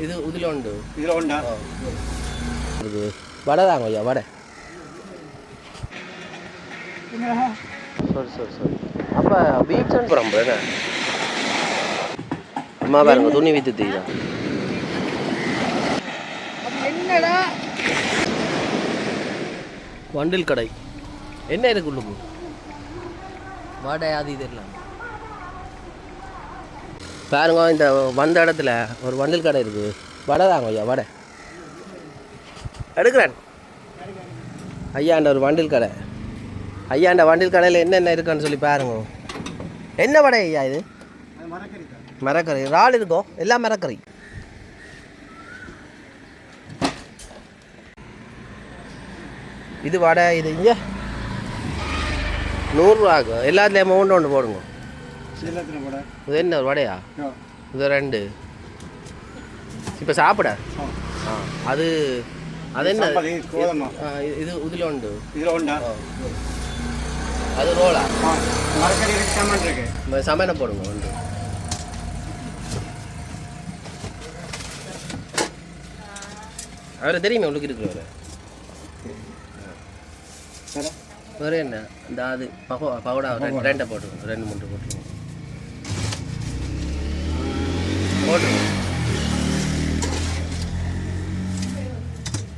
இது இதில் உண்டு. இதில் உண்டா? இது வடை தாங்க ஐயா, வடை. சரி. அப்போ பீச் போகிறோம் என்ன அம்மா பாருங்க துணி வித்து தீங்க. என்னடா வண்டில் கடை என்ன இருக்கு உள்ளுக்கு? வடை அது இது எல்லாம் பாருங்க. இந்த வந்த இடத்துல ஒரு வண்டில் கடை இருக்குது. வடை தாங்க ஐயா, வடை எடுக்கிறேன். ஐயாண்ட ஒரு வண்டில் கடை. ஐயாண்ட வண்டில் கடையில் என்னென்ன இருக்குன்னு சொல்லி பாருங்க. என்ன வடை ஐயா இது? மரக்கறி இறால் இருக்கும், எல்லாம் மரக்கறி. இது வடை. இது இங்கே 100 ரூபாக்கு எல்லாத்துலேயும் ஒன்று போடுங்க. இது என்ன ஒரு வடையா? இது 2. இப்போ சாப்பிட அது அது என்ன இது இதில் உண்டு. இதில் உண்டா? அது ரோலா சமையனை போடுங்க உண்டு. அவரை தெரியுமே உங்களுக்கு இருக்கிறவரை. வேறு என்ன இந்த அது பவுடா 2 போட்டுருவோம், 2-3 போட்டுருவோம்.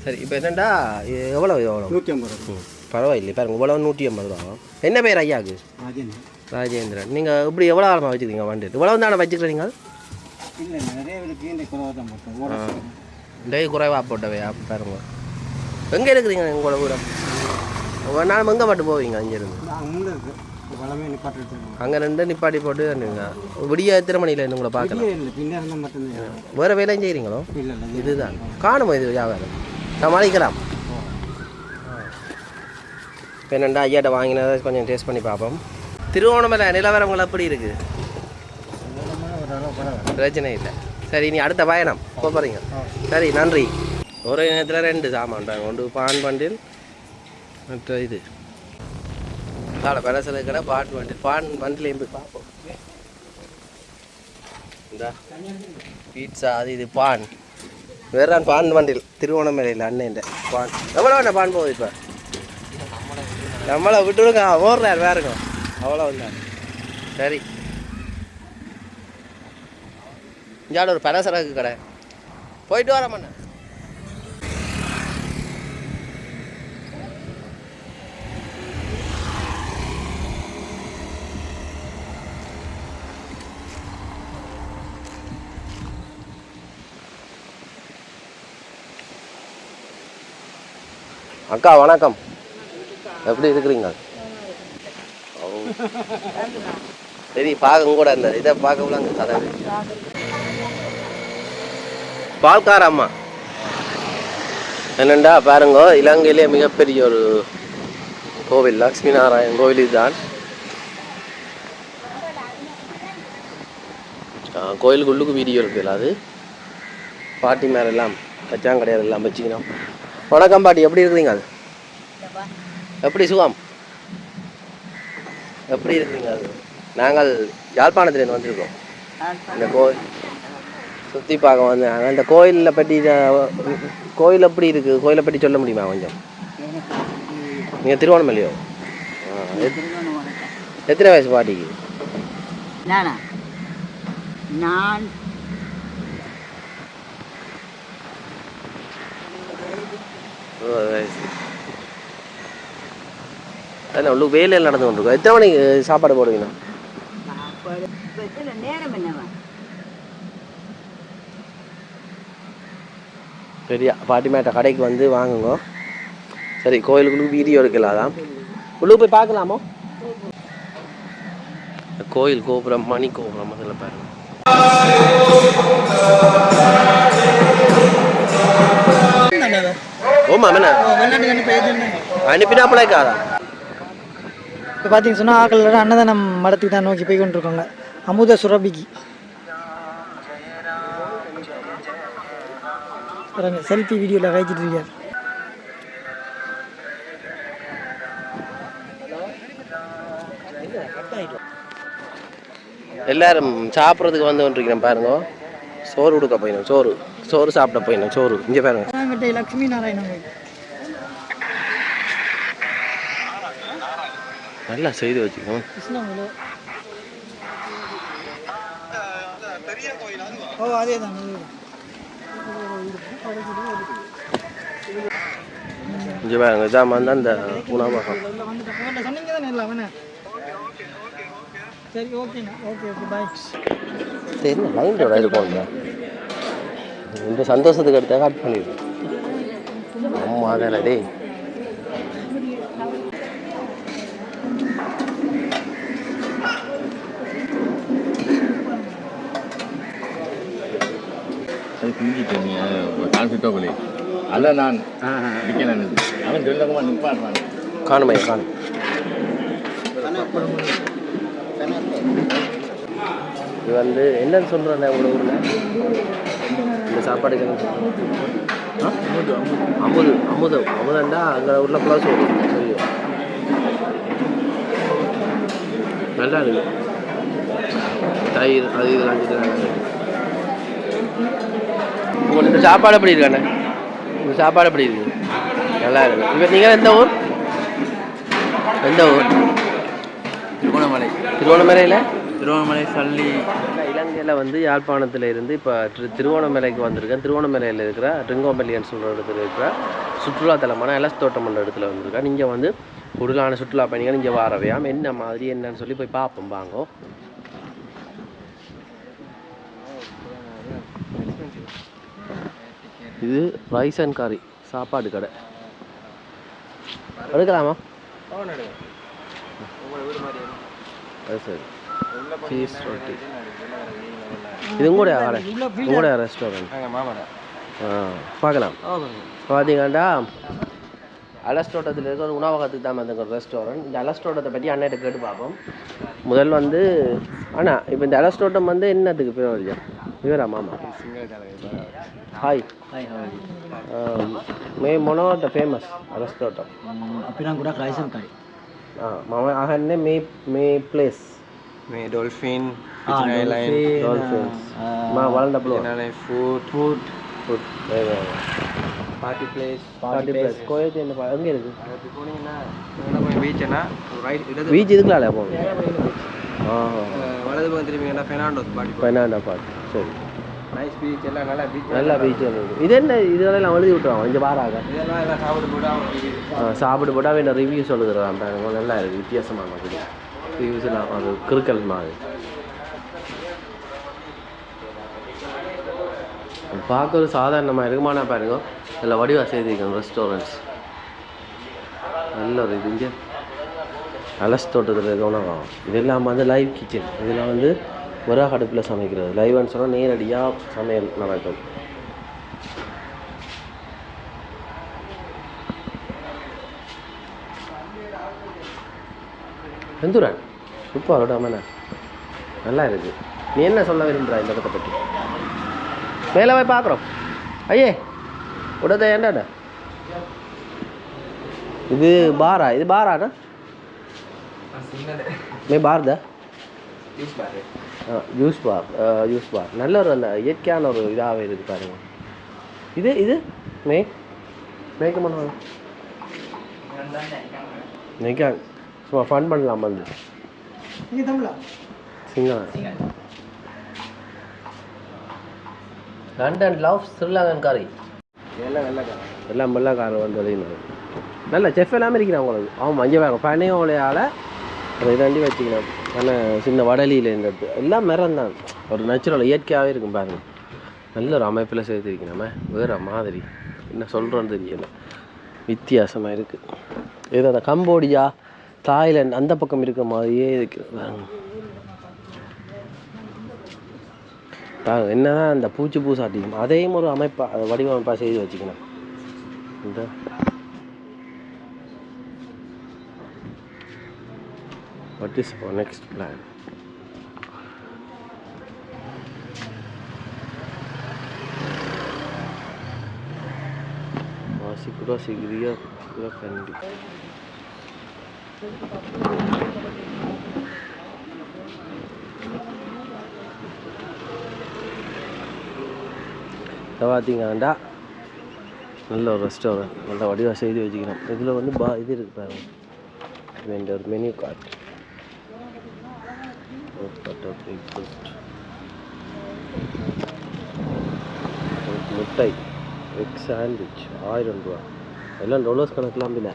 சரி. இப்போ என்னண்டா எவ்வளோ 150 ரூபா. பரவாயில்லை பாருங்க, இவ்வளோ 150 ரூபா. என்ன பேர் ஐயாவுக்கு? ராஜேந்திரன். நீங்கள் இப்படி எவ்வளோ காலமாக வச்சுக்கிறீங்க வண்டி? இவ்வளோ தானே வச்சுக்கிறீங்க? டே குறைவாக போட்டவே பாருங்க. எங்கே இருக்கிறீங்க உங்களோட ஊரை? ஒரு நாள் எங்கே மட்டும் போவீங்க அங்கேருந்து? அங்கே 2 நிப்பாட்டி போட்டு விடிய எத்தனை மணியில் உங்களை பார்க்கலாம்? வேறு வேலையும் செய்கிறீங்களோ? இதுதான் காணுமோ இது வியாபாரம் சமாளிக்கலாம். இப்போ என்னண்டா ஐயாட்ட வாங்கினதை கொஞ்சம் டேஸ்ட் பண்ணி பார்ப்போம். திருவோணமலை நிலவரங்கள் எப்படி இருக்குது? பிரச்சனை இல்லை. சரி, நீ அடுத்த பயணம் போகிறீங்க. சரி, நன்றி. ஒரு நேரத்தில் 2 சாமான்றாங்க. ஒன்று பான் பண்டில், மற்ற இது காலை பலசல கடை பான் பண்டிலையும் போய் பார்ப்போம். இந்த பீட்சா அது இது பான் வேறு பான் பண்டில் திருவோணமலையில் அண்ணன் பான். எவ்வளோ வேணா பான் போகுது? இப்போ நம்மளை விட்டுடுங்க, ஓடுறார் வேறுங்க அவ்வளோ வந்தார். சரி, இஞ்சாட ஒரு பலசரக்கு கடை போயிட்டு வரமாண்ண. அக்கா வணக்கம், எப்படி இருக்கிறீங்க? சரி, பார்க்க கூட இந்த இதை பார்க்க அங்கே கதை பால்கார அம்மா என்னண்டா பாருங்க. இலங்கையிலே மிகப்பெரிய ஒரு கோவில் லக்ஷ்மி நாராயணன் கோவில் இதுதான். கோயிலுக்கு உள்ளுக்கு வீடியோ இருக்குல்ல, அது பாட்டி மேலே எல்லாம் கச்சாங்கடையார் எல்லாம் வச்சுக்கணும். வணக்கம் பாட்டி, எப்படி இருக்கிறீங்க? அது எப்படி சுகம்? எப்படி இருக்கிறீங்க? அது நாங்கள் யாழ்ப்பாணத்துலேருந்து வந்திருக்கோம். இந்த கோயில் சுற்றி பார்க்க வந்தாங்க. இந்த கோயிலில் பற்றி கோயில் எப்படி இருக்குது? கோயிலை பற்றி சொல்ல முடியுமா கொஞ்சம்? நீங்கள் திருவோணமலையோ? எத்தனை வயசு பாட்டிக்கு? நான் வயசு அதான் உங்களுக்கு வேலையில் நடந்து கொண்டிருக்கோம். எத்தனை மணிக்கு சாப்பாடு போடுவீங்க? சரியா பாட்டிமேட்ட கடைக்கு வந்து வாங்குங்க. சரி, கோயிலுக்குள்ளே வீடியோ எடுக்கலாம், அதான் உள்ளுக்கு போய் பார்க்கலாமோ? கோயில் கோபுரம், மணி கோபுரம் அதில் பாருங்க. ஓமா அனுப்பினாப்பளே காதா. இப்போ பார்த்தீங்கன்னு சொன்னால் ஆக்களோட அன்னதானம் மடத்துக்கு தான் நோக்கி போய் கொண்டிருக்காங்க. அமுத சுரபிக்கு செல்ஃபி வீடியோவில் காய்ச்சிட்டு இருக்கார். எல்லாரும் சாப்பிட்றதுக்கு வந்து கொண்டிருக்கிறேன் பாருங்க. சோறு கொடுக்க போயிடும். சோறு சாப்பிட போயிடும். சோறு இங்கே பாருங்க. லட்சுமி நாராயணன் நல்லா செய்து வச்சுக்கோங்க. ஓ அதே தான். இங்கே பாருங்க, இதான் வந்து அந்த உணவகம். சொன்னீங்க தானே இல்லை? சரி ஓகேண்ணா. Okay bye. என்ன லைனோட இருக்கும் இந்த சந்தோஷத்துக்கு எடுத்த கட் பண்ணிடு. அம்மா தானே டே. அது பிஞ்சிட்டு கான்ஃபிட்டோகலி அல்ல நான் அடிக்கணும். அவன் சொல்லமா நிற்பாடுவான். காணுமே காணும். இது வந்து என்னன்னு சொல்கிறேன் உங்களோட ஊரில் இந்த சாப்பாடுக்கு என்ன அமுதண்டா அங்கே உள்ள ப்ளஸ் வரும். தெரியும், நல்லா இருக்கு. தயிர் அது இது காஞ்சிட்டு நல்லா இருக்கு. உங்களுக்கு இந்த சாப்பாடு எப்படி இருக்காண்ணே? இந்த சாப்பாடு எப்படி இருக்குது? நல்லா இருக்கு. இப்போ நீங்கள் எந்த ஊர்? திருவண்ணாமலை சல்லி. இலங்கையில் வந்து யாழ்ப்பாணத்தில் இருந்து இப்போ திருவண்ணாமலைக்கு வந்திருக்கேன். திருவண்ணாமலையில் இருக்கிற ட்ரிங்கோம்பல்லின்னு சொல்கிற இடத்துல இருக்கிற சுற்றுலாத்தலமான எலஸ்தோட்டம் என்ற இடத்துல வந்திருக்கேன். நீங்கள் வந்து கூடுதலான சுற்றுலா பயணிகள் இங்கே வரவையாம். என்ன மாதிரி என்னன்னு சொல்லி போய் பார்ப்போம் வாங்கோ. இது ரைஸ் அண்ட் கறி சாப்பாடு கடை. எடுக்கலாமா? அது சரி. சீஸ் ரொட்டி. இது உங்களோட ரெஸ்டாரண்ட். பார்க்கலாம். பார்த்தீங்கன்னா அலஸ்டோட்டத்தில் இருக்க ஒரு உணவகத்துக்கு தான் அந்த ஒரு ரெஸ்டாரண்ட். இந்த அலஸ்டோட்டத்தை பற்றி அண்ணாட்ட கேட்டு பார்ப்போம். முதல் வந்து அண்ணா இப்போ இந்த அலஸ்டோட்டம் வந்து என்னத்துக்கு பேர் வருது? இவரா மாமா? ஹாய். मैं मोनो द फेमस अरस्टोटम अपना गुड़ा क्राइसन का मामा आहने मे प्लेस मे डॉल्फिन आइलैंड डॉल्फिन्स मा वालंड ब्लो फूड पार्टी प्लेस कोई என்ன அங்க இருக்கு போனீங்கன்னா என்ன போய் பீச்னா ரைட் இடது பீச் இதுக்குள்ள போங்க. வலது பக்கம் திரும்பினா பெர்னாண்டோ பார்ட்டி. சரி, நைஸ் பீச் எல்லாம் நல்லா பீச் இருக்குது. இது என்ன இதெல்லாம் எழுதி விட்டுருவாங்க இங்கே பாராங்க. இதெல்லாம் எல்லாம் சாப்பிட்டு போட்டால் வேண்ட ரிவ்யூ சொல்லுறான். நல்லா இருக்குது, வித்தியாசமாக இருக்குது ரிவ்யூஸ் எல்லாம். அது கிறுக்கல் மாதிரி பார்க்க ஒரு சாதாரணமாக இருக்குமானா பாருங்க. இதில் வடிவாக செய்திருக்கணும் ரெஸ்டாரண்ட்ஸ். நல்ல ஒரு இது இங்கே அலஸ்தோட்டத்தில் இருக்க உணவகம். இதெல்லாம் வந்து லைவ் கிச்சன். இதெல்லாம் வந்து விறகு அடுப்பில் சமைக்கிறது. லைவ்னு சொன்னால் நேரடியாக சமையல் நடக்கும். எந்தூரன் இப்போ விடாமண்ணா நல்லா இருக்குது. நீ என்ன சொல்ல விரும்புகிறா இந்த இடத்தை பற்றி? மேலே போய் பார்க்குறோம். ஐயே உடனே என்னடா இது பாரா? இது பாராண்ணா? மே பார் த ஜூஸ் பார் நல்ல ஒரு அந்த இயற்கையான ஒரு இதாகவே இருக்குது பாருங்க. இது மேய்க்க பண்ணுவாங்க. மேய்க்க சும்மா ஃபன் பண்ணலாம். வந்து சிங்களம் லண்டன் லவ் ஸ்ரீலங்கன் காரி எல்லாம் வெள்ளைக்காரர் வந்து வெளியினர். நல்ல செஃப் எல்லாமே இருக்கிறான் உங்களுக்கு. ஆமாம், இங்கே வேறு பனையோலையால் அதை இதாண்டி வச்சுக்கணும். ஆனால் சின்ன வடலியில் இருந்தது எல்லாம் மரம் தான். ஒரு நேச்சுரல் இயற்கையாகவே இருக்கும் பாருங்கள். நல்ல ஒரு அமைப்பில் சேர்த்துருக்கு. நம்ம வேறு மாதிரி என்ன சொல்கிறோன்னு தெரியல, வித்தியாசமாக இருக்குது. இது அந்த கம்போடியா தாய்லாந்து அந்த பக்கம் இருக்கிற மாதிரியே இருக்குது பாருங்க. என்ன தான் அந்த பூசாட்டிக்கும் அதையும் ஒரு அமைப்பாக அதை வடிவமைப்பாக செய்து வச்சுக்கணும். இந்த what is our next plan? Masih segera kandi. இதை பார்த்தீங்கன்னா நல்ல ஒரு ரெஸ்டாரண்ட், நல்ல வடிவாக செய்து வச்சுக்கணும். இதில் வந்து இது இருக்கு பாருங்க, இது ஒரு மெனு கார்டு. முட்டை, எக் சாண்ட்விச், 1000 ரூபா, எல்லாம் $1 கணக்கெலாம் இல்லை.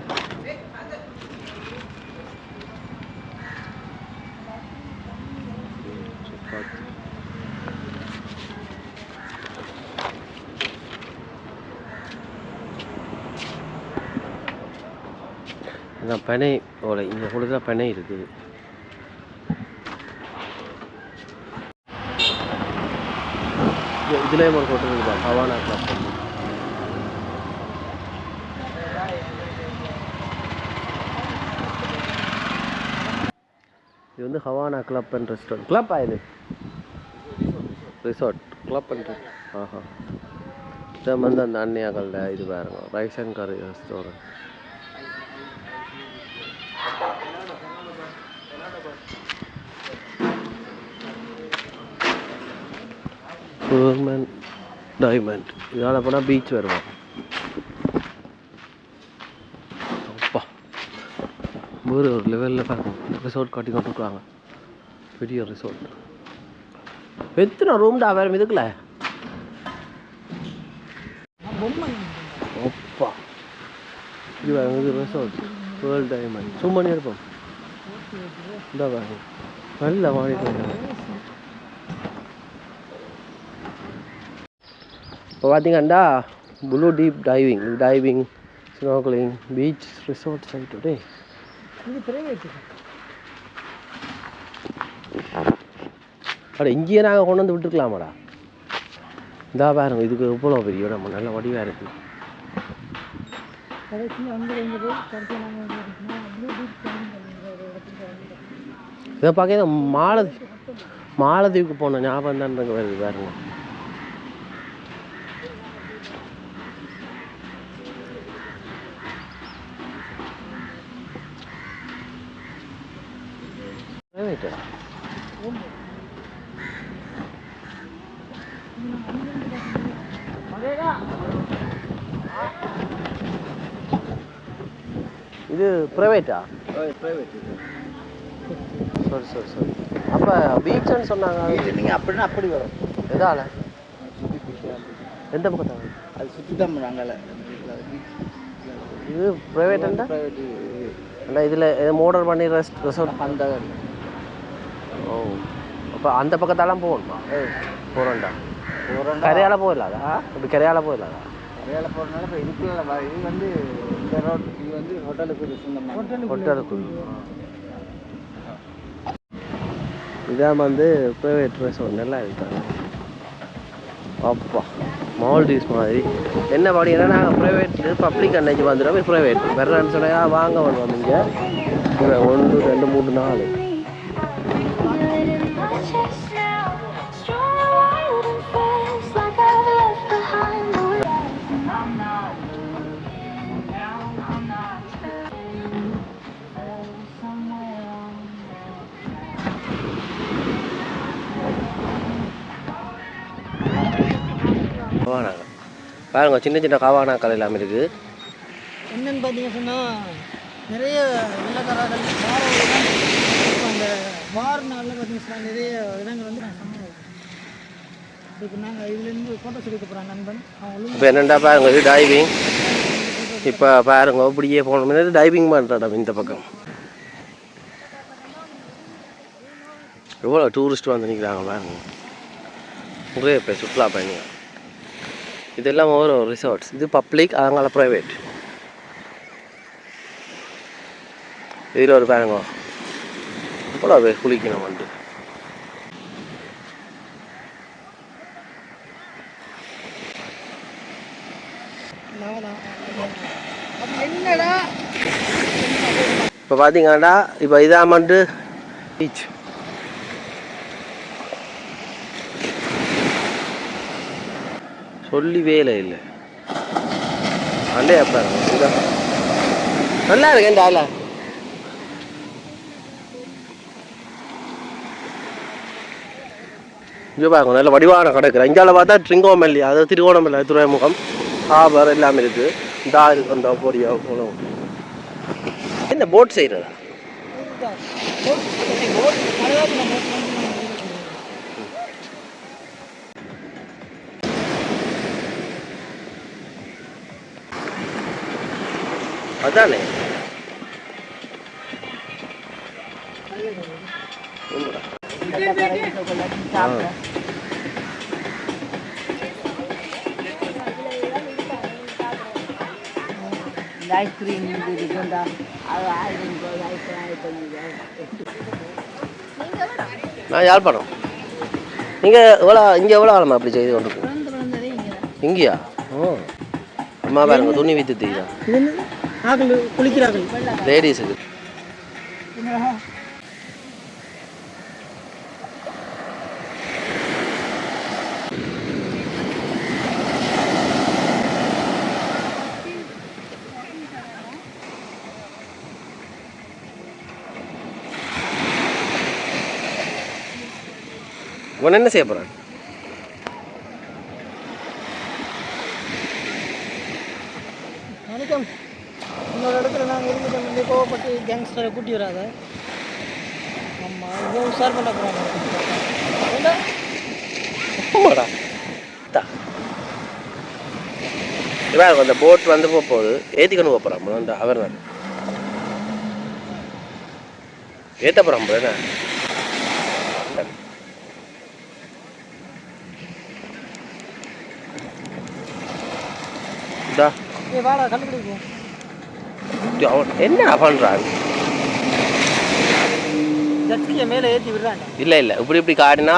பனை ஓலை இங்கே கூட பனை இருக்குது. இதுலேயே ஒரு ஹோட்டல் இருக்குதா, ஹவானா கிளப். இது வந்து ஹவானா கிளப் அண்ட் ரெஸ்டாரண்ட். கிளப்பா இது? ரிசார்ட் கிளப் அண்ட் ஆஹா. இதை வந்து அந்த அன்னியாக்கல்ல இது பாருங்க, rice and curry restaurant. Foreman Diamond. இதால் போனால் பீச் வருவோம். அப்பா வேறு ஒரு லெவலில் பார்க்கணும். ரிசார்ட் காட்டி கொண்டுருக்காங்க, பெரிய ரிசார்ட். எத்தனை ரூம்டா வேறு இதுக்குல? அப்பா இது வேறு இது ரிசார்ட் வேர்ல்ட் டைமண்ட். சும்மா இருப்போம் இந்த பாருங்க, நல்ல வாங்கிட்டு. இப்போ பார்த்தீங்கன்னா blue deep diving snorkelling beach resort side. அட இங்கேயே நாங்கள் கொண்டு வந்து விட்டுருக்கலாமாடா. இந்தா பாருங்க, இதுக்கு எவ்வளோ பெரிய இடம், நல்ல வடிவாக இருக்குது. இதை பார்க்க மாலதீவுக்கு போன ஞாபகம் தான் வருது பாருங்க. இது ப்ரைவேட்டா? சரி. அப்போ பீச்சுன்னு சொன்னாங்க. நீங்கள் அப்படின்னா அப்படி வரும். எதால? எந்த பக்கத்தாங்க? அது சுற்றி தான் போனாங்கல்ல. இது ப்ரைவேட்டா? அண்ணா இதில் மோடர் பண்ணி ரெசார்ட் அந்த. ஓ, அப்போ அந்த பக்கத்தாலாம் போகணுமா? போகிறோண்டா கரையால் போயிடலாதா? இப்படி கரையால் போயிடலாதா? கரையால் போகிறதுனால இப்போ இதுக்குள்ள இது வந்து இந்த ரோட், இது வந்து ஹோட்டலுக்கு சொந்தமாக ஹோட்டலுக்கு. இதான் வந்து ப்ரைவேட் ரெசார்ட், நல்லா இருக்காங்க. அப்பா மால்டீவ்ஸ் மாதிரி என்ன பாடிங்கன்னா நாங்கள் ப்ரைவேட்டு பப்ளிக் அன்னைக்கு வந்துடுவோம். ப்ரைவேட் வெறான்னு சொன்னால் வாங்க வருவோம். இங்கே 1 2 3 4 கவானாங்க பாருங்க, சின்ன சின்ன கவானாக்கள் எல்லாமே இருக்குது. என்னன்னு பார்த்தீங்கன்னு சொன்னால் நிறைய வெள்ளக்காரர்கள் அந்த வார நாளில் பார்த்தீங்கன்னு சொன்னால் நிறைய இடங்கள் வந்து இப்போ நாங்கள் இதுலேருந்து ஃபோட்டோஸ் எடுக்க போகிறோம் நண்பன். இப்போ என்னென்னா பாருங்க, இது டைவிங். இப்போ பாருங்க இப்படியே போனோம்னா டைவிங் பண்ணுற இடம் இந்த பக்கம். எவ்வளோ டூரிஸ்ட் வந்து நிற்கிறாங்க பாருங்க, நிறைய பேர் சுற்றுலா பயணிகள். இதெல்லாம் ஒரு ரிசார்ட்ஸ். இது பப்ளிக், அதனால ப்ரைவேட். இதில் ஒரு பாருங்க எவ்வளோ பேர் குளிக்கணும் வந்து. இப்போ பார்த்தீங்கன்னா இப்போ இதான் வந்து பீச். சொல்லி வேலை இல்லை அண்டையா பாருங்க, நல்லா இருக்கு இந்த ஆள. இங்கே பாருங்க நல்ல வடிவான கிடக்குறேன். இங்கால பார்த்தா ட்ரிங்கோமல்லி, அதாவது திருவோணமல்லை துறைமுகம் ஹாபர் எல்லாமே இருக்குது. இந்த இருக்கு அந்த போடியா என்ன போட் செய்கிறதா? அதானே ஐஸ்கிரீம் நான் யாழ்ப்பாணம். நீங்கள் இங்கே எவ்வளோ ஆழமா அப்படி செய்து கொண்டு இங்கேயா? ஓ அம்மா பாருங்க துணி வித்து தீதான் குளிக்கிறார்கள் லேடிஸுக்கு. உன்ன என்ன செய்ய போகிறான்? வணக்கம். இன்னொரு இடத்துல நாங்கள் இருந்துட்டோம். இங்கே கோவப்பட்டு கேங்ஸ்டரை கூட்டி வராத. ஆமாம், இவ்வளோ உஷார் பண்ண போகிறாங்க. அந்த போட் வந்து போகுது ஏற்றிக்கொண்டு போகிறான். அந்த அவர் நான் ஏற்ற போகிறான் போல என்ன என்ன பண்றான்? மேலே ஏற்றி விடுறாங்க. இல்லை இல்லை இப்படி இப்படி காடினா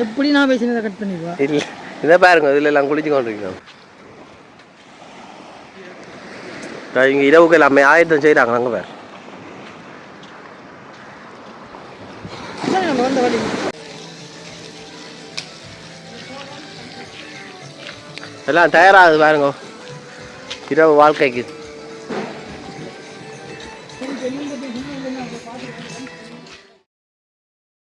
எப்படி நான் பேசினதை கட் பண்ணிடுவா? இல்லை இதை பாருங்க இதில் எல்லாம் குளிச்சு கொண்டிருக்கோம். இங்கே இரவுக்கு எல்லாமே ஆயத்தம் செய்கிறாங்க. அங்கே வேறு வந்த வழி எல்லாம் தயாராகுது பாருங்க இரவு வாழ்க்கைக்கு.